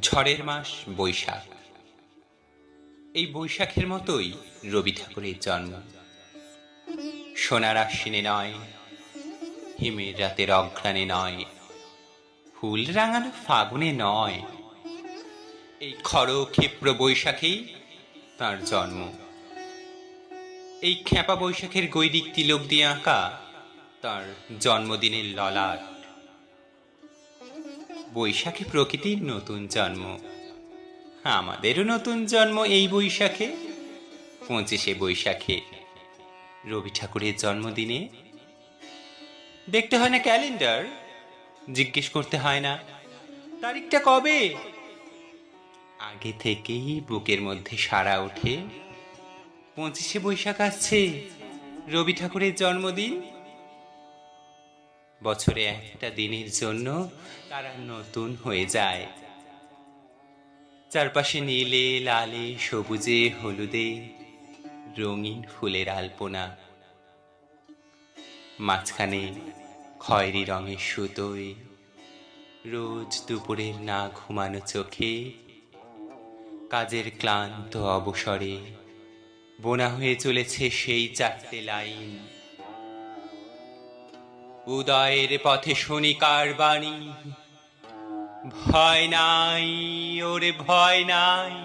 ঝড়ের মাস বৈশাখ। এই বৈশাখের মতোই রবি ঠাকুরের জন্ম। সোনার আশ্বিনে নয়, হিমের রাতের অঘ্রাণে নয়, ফুল রাঙানো ফাগুনে নয়, এই খড় ক্ষিপ্র বৈশাখেই তার জন্ম। এই খ্যাপা বৈশাখের গৈরিক তিলক দিয়ে আঁকা তার জন্মদিনের ললাট। বৈশাখে প্রকৃতির নতুন জন্ম, আমাদেরও নতুন জন্ম এই বৈশাখে। 25শে বৈশাখে রবি ঠাকুরের জন্মদিনে দেখতে হয় না ক্যালেন্ডার, জিজ্ঞেস করতে হয় না তারিখটা কবে। আগে থেকেই বুকের মধ্যে সাড়া ওঠে, 25শে বৈশাখ আসছে, রবি ঠাকুরের জন্মদিন। বছরে একটা দিনের জন্য তারা নতুন হয়ে যায়। চারপাশে নীলে লালে সবুজে হলুদে রঙিন ফুলের আলপনা, মাঝখানে খয়েরি রঙের সুতোয় রোজ দুপুরের না ঘুমানো চোখে কাজের ক্লান্ত অবসরে বোনা হয়ে চলেছে সেই 4টে লাইন। উদয়ের পথে শনিকার বাণী, ভয় নাই ওরে ভয় নাই,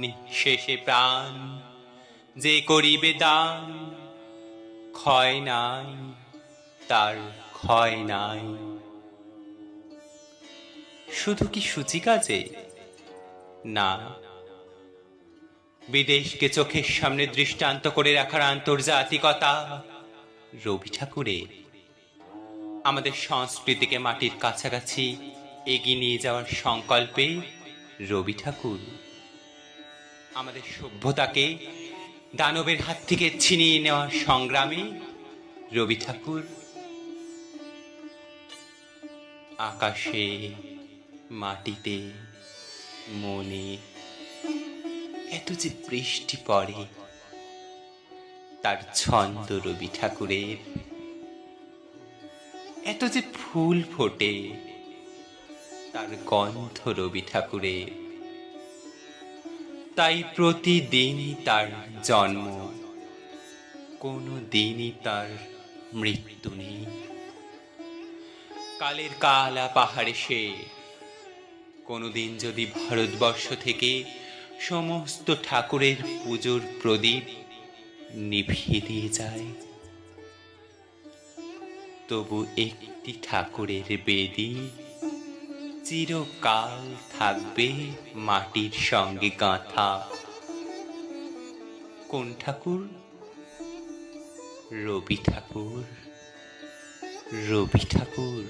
নিঃশেষে প্রাণ যে করিবে দান, ক্ষয় নাই তার ক্ষয় নাই। শুধু কি সূচিকাজে? না, বিদেশকে চোখের সামনে দৃষ্টান্ত করে রাখার আন্তর্জাতিকতা রবি ঠাকুরের। আমাদের সংস্কৃতিকে মাটির কাছাকাছি এগিয়ে নিয়ে যাওয়ার সংকল্পে রবি ঠাকুর। আমাদের সভ্যতাকে দানবের হাত থেকে ছিনিয়ে নেওয়ার সংগ্রামে রবি ঠাকুর। আকাশে মাটিতে মনে এত যে বৃষ্টি পড়ে তার ছন্দ রবি ঠাকুরের, এত যে ফুল ফোটে তার গন্ধ রবি ঠাকুরের। তাই প্রতিদিনই তার জন্ম, কোনো দিনই তার মৃত্যু নেই। কালের কালা পাহাড়ে সে কোনোদিন যদি ভারতবর্ষ থেকে সমস্ত ঠাকুরের পুজোর প্রদীপ নিভিয়ে দিয়ে যায়, তবু একটি ঠাকুরের বেদি চিরকাল থাকবে মাটির সঙ্গে গাঁথা। কোন ঠাকুর? রবি ঠাকুর, রবি ঠাকুর।